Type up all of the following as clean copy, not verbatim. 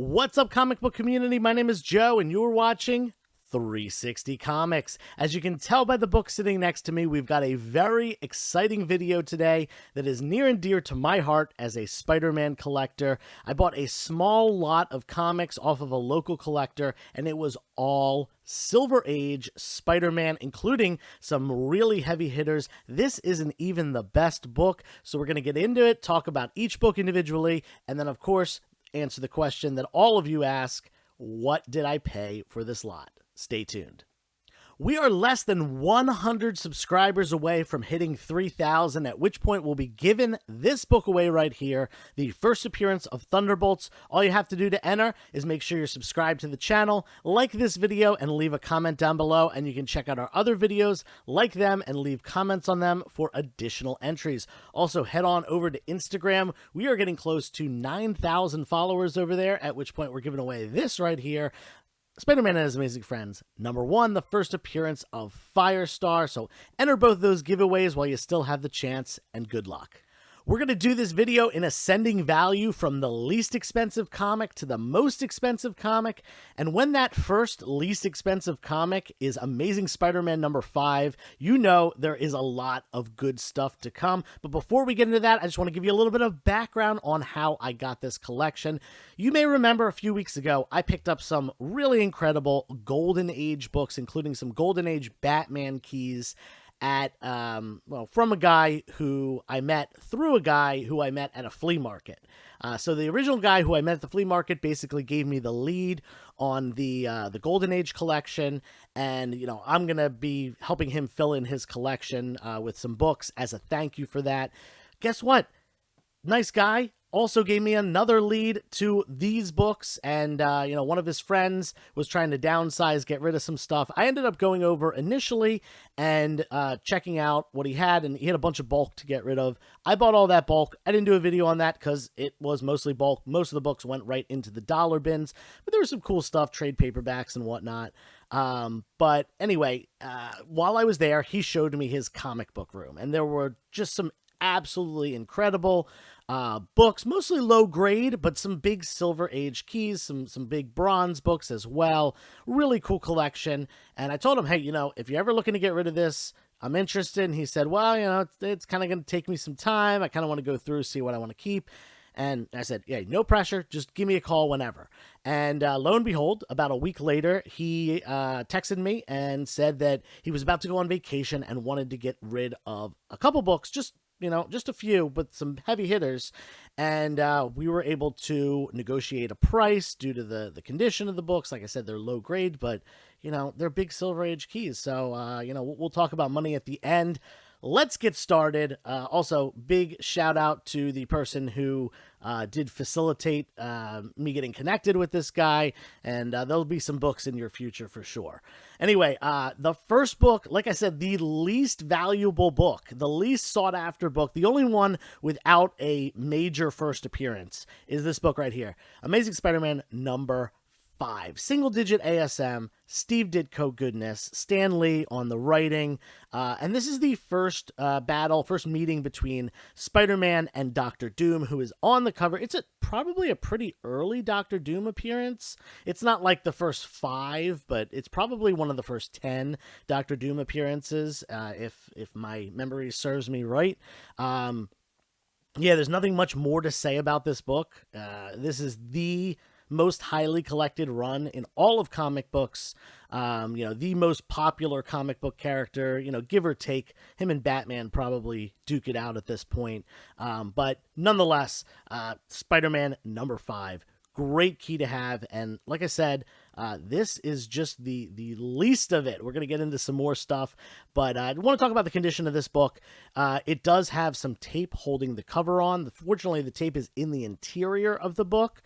What's up, comic book community? My name is Joe, and you're watching 360 Comics. As you can tell by the book sitting next to me, we've got a very exciting video today that is near and dear to my heart as a Spider-Man collector. I bought a small lot of comics off of a local collector, and it was all Silver Age Spider-Man, including some really heavy hitters. This isn't even the best book, so we're going to get into it, talk about each book individually, and then, of course, answer the question that all of you ask: what did I pay for this lot? Stay tuned. We are less than 100 subscribers away from hitting 3,000, at which point we'll be giving this book away right here, the first appearance of Thunderbolts. All you have to do to enter is make sure you're subscribed to the channel, like this video, and leave a comment down below, and you can check out our other videos, like them, and leave comments on them for additional entries. Also, head on over to Instagram. We are getting close to 9,000 followers over there, at which point we're giving away this right here, Spider-Man and His Amazing Friends, #1, the first appearance of Firestar. So enter both those giveaways while you still have the chance, and good luck. We're going to do this video in ascending value from the least expensive comic to the most expensive comic. And when that first least expensive comic is Amazing Spider-Man #5, you know there is a lot of good stuff to come. But before we get into that, I just want to give you a little bit of background on how I got this collection. You may remember a few weeks ago, I picked up some really incredible Golden Age books, including some Golden Age Batman keys at from a guy who I met through a guy who I met at a flea market. So the original guy who I met at the flea market basically gave me the lead on the Golden Age collection, and I'm gonna be helping him fill in his collection with some books as a thank you for that. Guess what? Nice guy also gave me another lead to these books, and one of his friends was trying to downsize, get rid of some stuff. I ended up going over initially and checking out what he had, and he had a bunch of bulk to get rid of. I bought all that bulk. I didn't do a video on that because it was mostly bulk. Most of the books went right into the dollar bins, but there was some cool stuff, trade paperbacks and whatnot. But anyway, while I was there, he showed me his comic book room, and there were just some absolutely incredible books, mostly low grade, but some big Silver Age keys, some big bronze books as well. Really cool collection. And I told him, hey, if you're ever looking to get rid of this, I'm interested. And he said, well, it's kind of going to take me some time. I kind of want to go through, see what I want to keep. And I said, yeah, no pressure. Just give me a call whenever. And lo and behold, about a week later, he texted me and said that he was about to go on vacation and wanted to get rid of a couple books, just a few, but some heavy hitters. And we were able to negotiate a price due to the condition of the books. Like I said, they're low grade, but, they're big Silver Age keys. So, we'll talk about money at the end. Let's get started. Also, big shout out to the person who did facilitate me getting connected with this guy, and there'll be some books in your future for sure. Anyway, the first book, like I said, the least valuable book, the least sought after book, the only one without a major first appearance is this book right here, Amazing Spider-Man #5. Single-digit ASM, Steve Ditko goodness, Stan Lee on the writing, and this is the first first meeting between Spider-Man and Dr. Doom, who is on the cover. It's probably a pretty early Dr. Doom appearance. It's not like the first 5, but it's probably one of the first 10 Dr. Doom appearances, if my memory serves me right. Yeah, there's nothing much more to say about this book. This is the most highly collected run in all of comic books. The most popular comic book character, give or take. Him and Batman probably duke it out at this point. But nonetheless, Spider-Man #5. Great key to have, and like I said, this is just the least of it. We're going to get into some more stuff, but I want to talk about the condition of this book. It does have some tape holding the cover on. Fortunately, the tape is in the interior of the book,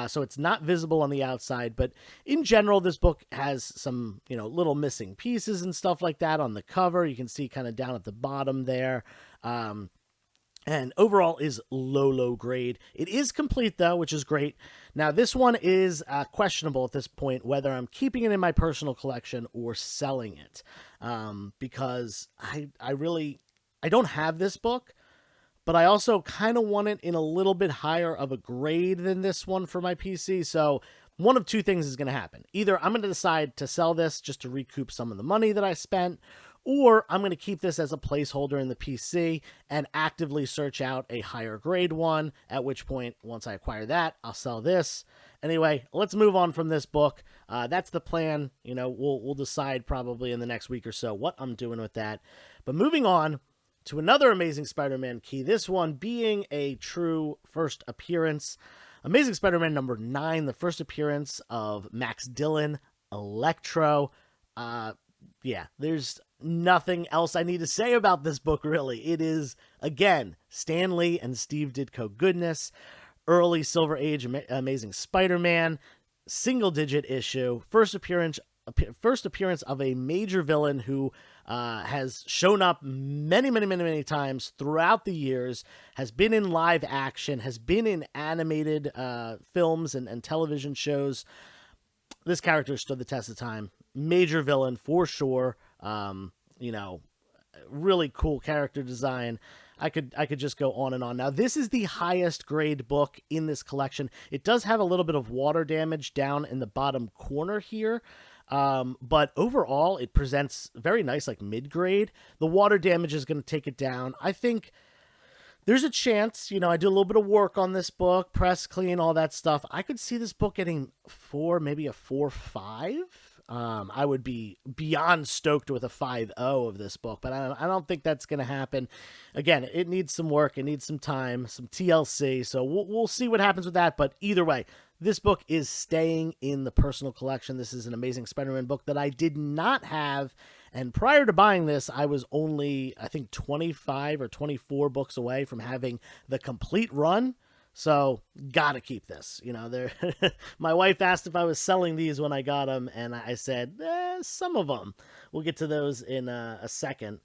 so it's not visible on the outside, but in general, this book has some, little missing pieces and stuff like that on the cover. You can see kind of down at the bottom there. And overall is low grade. It is complete, though, which is great. Now, this one is questionable at this point, whether I'm keeping it in my personal collection or selling it. Because I don't have this book, but I also kind of want it in a little bit higher of a grade than this one for my PC. So one of two things is going to happen. Either I'm going to decide to sell this just to recoup some of the money that I spent, or I'm going to keep this as a placeholder in the PC and actively search out a higher grade one, at which point, once I acquire that, I'll sell this. Anyway, let's move on from this book. That's the plan. You know, we'll decide probably in the next week or so what I'm doing with that. But moving on to another Amazing Spider-Man key, this one being a true first appearance. Amazing Spider-Man number 9, the first appearance of Max Dillon, Electro. Yeah, there's nothing else I need to say about this book, really. It is, again, Stan Lee and Steve Ditko goodness. Early Silver Age Amazing Spider-Man, single-digit issue, first appearance of a major villain who has shown up many times throughout the years, has been in live action, has been in animated films and television shows. This character stood the test of time. Major villain for sure. You know, really cool character design. I could just go on and on. Now, this is the highest grade book in this collection. It does have a little bit of water damage down in the bottom corner here. But overall, it presents very nice, like mid-grade. The water damage is going to take it down. I think there's a chance, you know, I do a little bit of work on this book, press, clean, all that stuff. I could see this book getting 4, maybe a 4.5. I would be beyond stoked with a 5.0 of this book, but I don't think that's going to happen. Again, it needs some work. It needs some time, some TLC. So we'll see what happens with that. But either way, this book is staying in the personal collection. This is an Amazing Spider-Man book that I did not have. And prior to buying this, I was only, I think, 25 or 24 books away from having the complete run. So, gotta keep this. You know, my wife asked if I was selling these when I got them, and I said, some of them. We'll get to those in a second.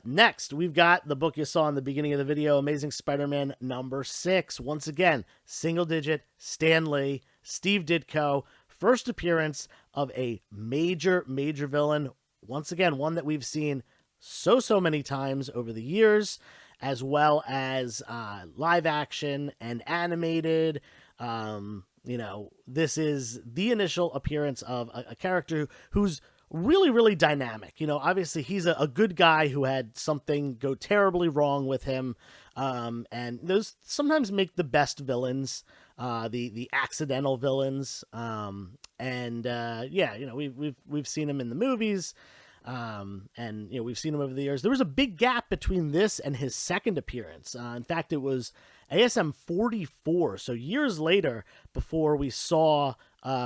Next, we've got the book you saw in the beginning of the video, Amazing Spider-Man number 6. Once again, single digit, Stan Lee, Steve Ditko, first appearance of a major villain. Once again, one that we've seen so many times over the years, as well as live action and animated. You know, this is the initial appearance of a character who's really dynamic. You know, obviously he's a good guy who had something go terribly wrong with him. And those sometimes make the best villains, the accidental villains. Yeah, you know, we've seen him in the movies. And you know, we've seen him over the years. There was a big gap between this and his second appearance. In fact, it was ASM 44. So years later, before we saw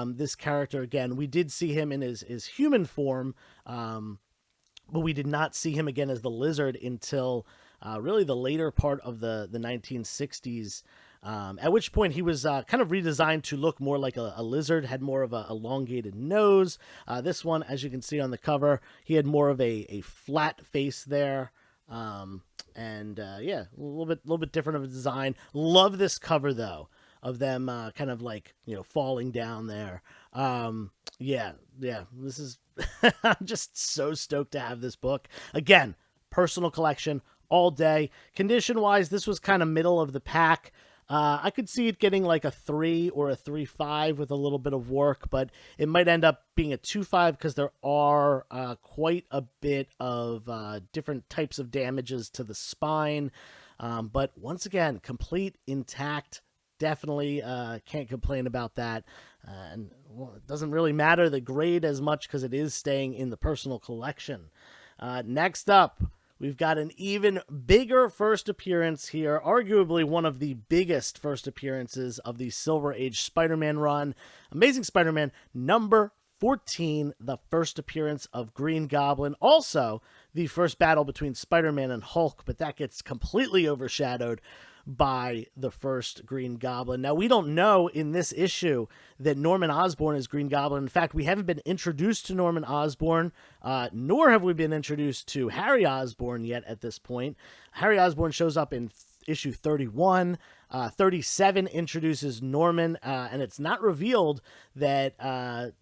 this character again, we did see him in his human form, but we did not see him again as the Lizard until really the later part of the 1960s. At which point he was kind of redesigned to look more like a lizard, had more of a elongated nose. This one, as you can see on the cover, he had more of a flat face there. Yeah, a little bit different of a design. Love this cover though, of them kind of like, you know, falling down there. Yeah, this is I'm just so stoked to have this book. Again, personal collection all day. Condition wise, this was kind of middle of the pack. I could see it getting like a 3 or a 3.5 with a little bit of work, but it might end up being a 2.5 because there are quite a bit of different types of damages to the spine. But once again, complete, intact. Definitely can't complain about that. And well, it doesn't really matter the grade as much because it is staying in the personal collection. Next up, we've got an even bigger first appearance here, arguably one of the biggest first appearances of the Silver Age Spider-Man run. Amazing Spider-Man number 14, the first appearance of Green Goblin. Also, the first battle between Spider-Man and Hulk, but that gets completely overshadowed by the first Green Goblin. Now, we don't know in this issue that Norman Osborn is Green Goblin. In fact, we haven't been introduced to Norman Osborn, nor have we been introduced to Harry Osborn yet at this point. Harry Osborn shows up in issue 31. 37 introduces Norman, and it's not revealed that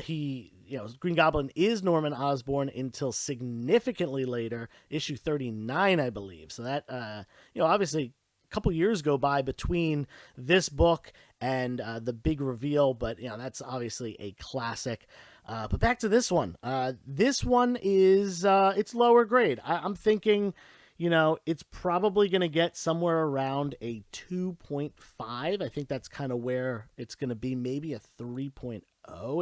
he Green Goblin is Norman Osborn until significantly later, issue 39, I believe. So that, obviously a couple years go by between this book and the big reveal, but that's obviously a classic. But back to this one. This one is it's lower grade. I'm thinking, it's probably going to get somewhere around a 2.5. I think that's kind of where it's going to be, maybe a 3.0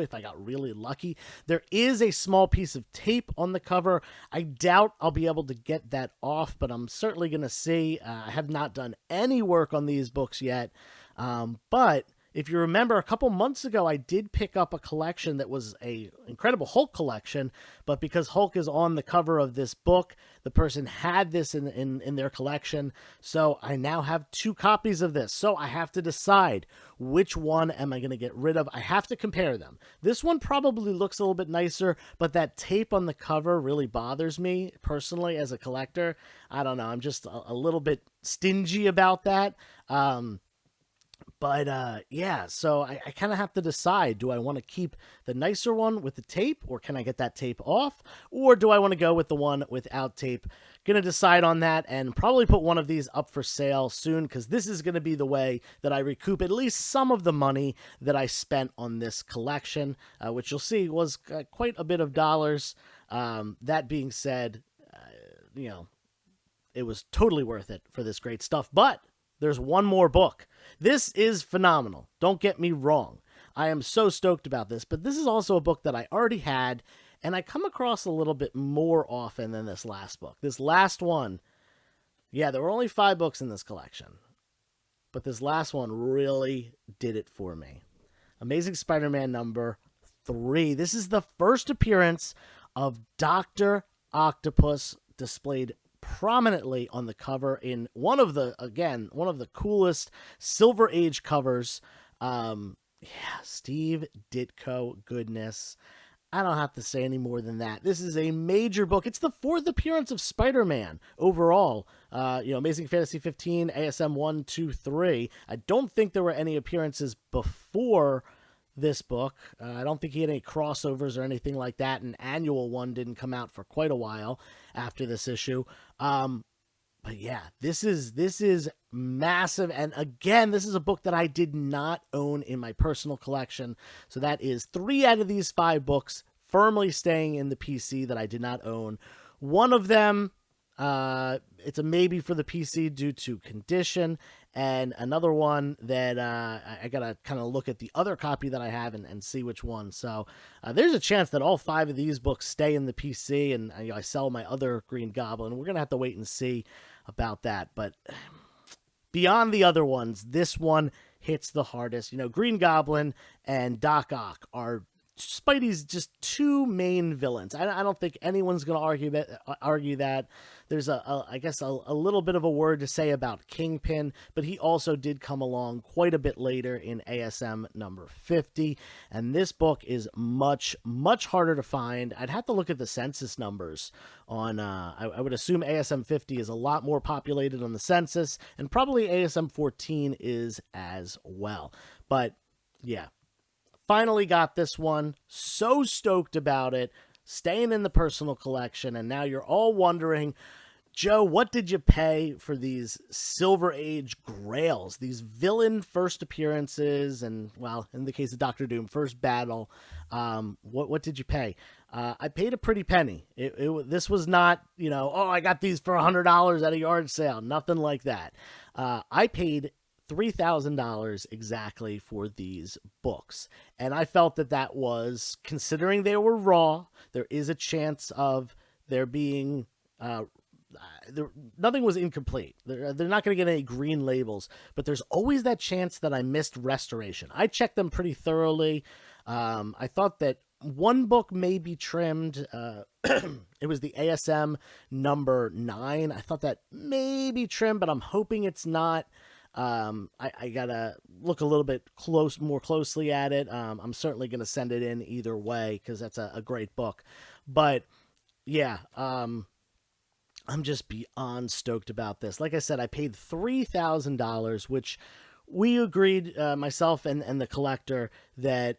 if I got really lucky. There is a small piece of tape on the cover. I doubt I'll be able to get that off, but I'm certainly going to see. I have not done any work on these books yet, but if you remember, a couple months ago, I did pick up a collection that was a Incredible Hulk collection, but because Hulk is on the cover of this book, the person had this in their collection, so I now have 2 copies of this. So I have to decide which one am I going to get rid of. I have to compare them. This one probably looks a little bit nicer, but that tape on the cover really bothers me personally as a collector. I don't know. I'm just a little bit stingy about that. So I kind of have to decide, do I want to keep the nicer one with the tape, or can I get that tape off, or do I want to go with the one without tape? Going to decide on that and probably put one of these up for sale soon, because this is going to be the way that I recoup at least some of the money that I spent on this collection, which you'll see was quite a bit of dollars. That being said, it was totally worth it for this great stuff, but there's one more book. This is phenomenal. Don't get me wrong. I am so stoked about this, but this is also a book that I already had, and I come across a little bit more often than this last book. This last one, there were only 5 books in this collection, but this last one really did it for me. Amazing Spider-Man number 3. This is the first appearance of Dr. Octopus, displayed prominently on the cover in one of the coolest Silver Age covers. Steve Ditko goodness. I don't have to say any more than that. This is a major book. It's the 4th appearance of Spider-Man overall. Amazing Fantasy 15, ASM 1, 2, 3. I don't think there were any appearances before this book. I don't think he had any crossovers or anything like that. An annual one didn't come out for quite a while after this issue. But yeah, this is massive. And again, this is a book that I did not own in my personal collection. So that is 3 out of these 5 books firmly staying in the PC that I did not own. One of them, it's a maybe for the PC due to condition, and another one that I gotta kind of look at the other copy that I have and see which one. So there's a chance that all 5 of these books stay in the PC, and I sell my other Green Goblin. We're gonna have to wait and see about that. But beyond the other ones, this one hits the hardest. Green Goblin and Doc Ock are Spidey's just 2 main villains. I don't think anyone's going to argue that. There's I guess a little bit of a word to say about Kingpin, but he also did come along quite a bit later in ASM number 50, and this book is much, much harder to find. I'd have to look at the census numbers on, I would assume ASM 50 is a lot more populated on the census, and probably ASM 14 is as well. But yeah, finally got this one. So stoked about it. Staying in the personal collection. And now you're all wondering, Joe, what did you pay for these Silver Age grails? These villain first appearances and, well, in the case of Doctor Doom, first battle. What did you pay? I paid a pretty penny. This was not, I got these for $100 at a yard sale. Nothing like that. I paid $3,000 exactly for these books. And I felt that was, considering they were raw, there is a chance of there being, nothing was incomplete. They're not going to get any green labels, but there's always that chance that I missed restoration. I checked them pretty thoroughly. I thought that one book may be trimmed. It was the ASM number 9. I thought that may be trimmed, but I'm hoping it's not. I gotta look a little bit more closely at it. I'm certainly gonna send it in either way, because that's a great book. But yeah, I'm just beyond stoked about this. Like I said, I paid $3,000, which we agreed, myself and the collector, that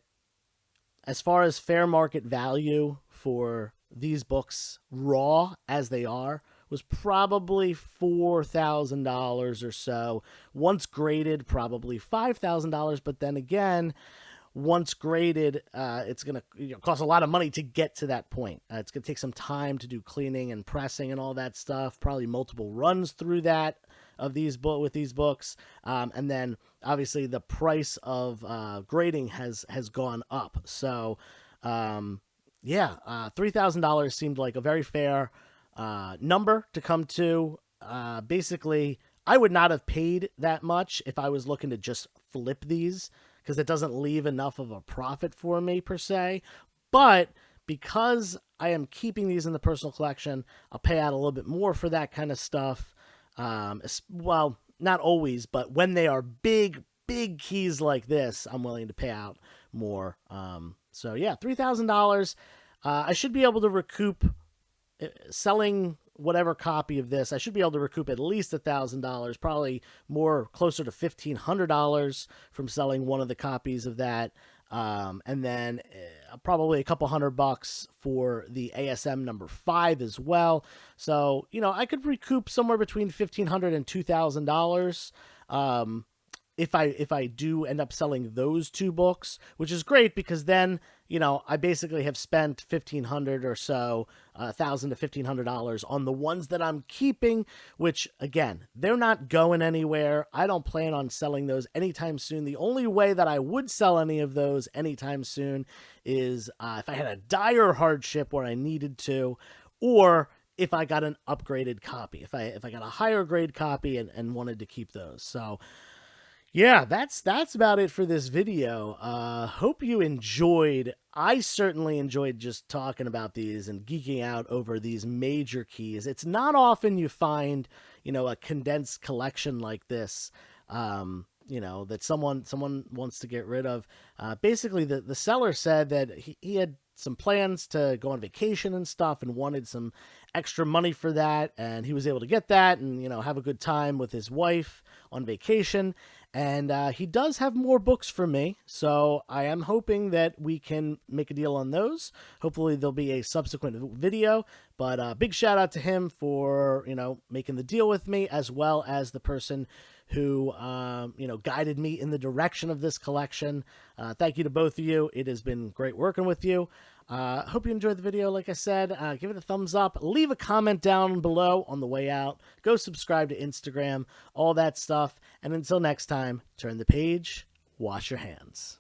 as far as fair market value for these books, raw as they are, was probably $4,000 or so. Once graded, probably $5,000. But then again, once graded, it's going to cost a lot of money to get to that point. It's going to take some time to do cleaning and pressing and all that stuff. Probably multiple runs through that with these books, and then obviously the price of grading has gone up. So, $3,000 seemed like a very fair number to come to. Basically, I would not have paid that much if I was looking to just flip these, because it doesn't leave enough of a profit for me per se. But because I am keeping these in the personal collection, I'll pay out a little bit more for that kind of stuff. Well, not always, but when they are big keys like this, I'm willing to pay out more. So yeah, $3,000. I should be able to recoup, selling whatever copy of this, I should be able to recoup at least $1,000, probably more, closer to $1,500 from selling one of the copies of that. And then probably a couple $100 for the ASM number 5 as well. So, I could recoup somewhere between $1,500 and $2,000. If I do end up selling those two books, which is great, because then, I basically have spent $1,500 or so, $1,000 to $1,500 on the ones that I'm keeping, which again, they're not going anywhere. I don't plan on selling those anytime soon. The only way that I would sell any of those anytime soon is if I had a dire hardship where I needed to, or if I got an upgraded copy, if I got a higher grade copy and wanted to keep those. So yeah, that's about it for this video. Hope you enjoyed. I certainly enjoyed just talking about these and geeking out over these major keys. It's not often you find, a condensed collection like this, that someone wants to get rid of. Basically, the seller said that he had some plans to go on vacation and stuff and wanted some extra money for that, and he was able to get that and have a good time with his wife on vacation. And he does have more books for me, so I am hoping that we can make a deal on those. Hopefully there'll be a subsequent video, but big shout out to him for making the deal with me, as well as the person who guided me in the direction of this collection. Thank you to both of you. It has been great working with you. Hope you enjoyed the video. Like I said, give it a thumbs up, leave a comment down below on the way out, go subscribe to Instagram, all that stuff. And until next time, turn the page, wash your hands.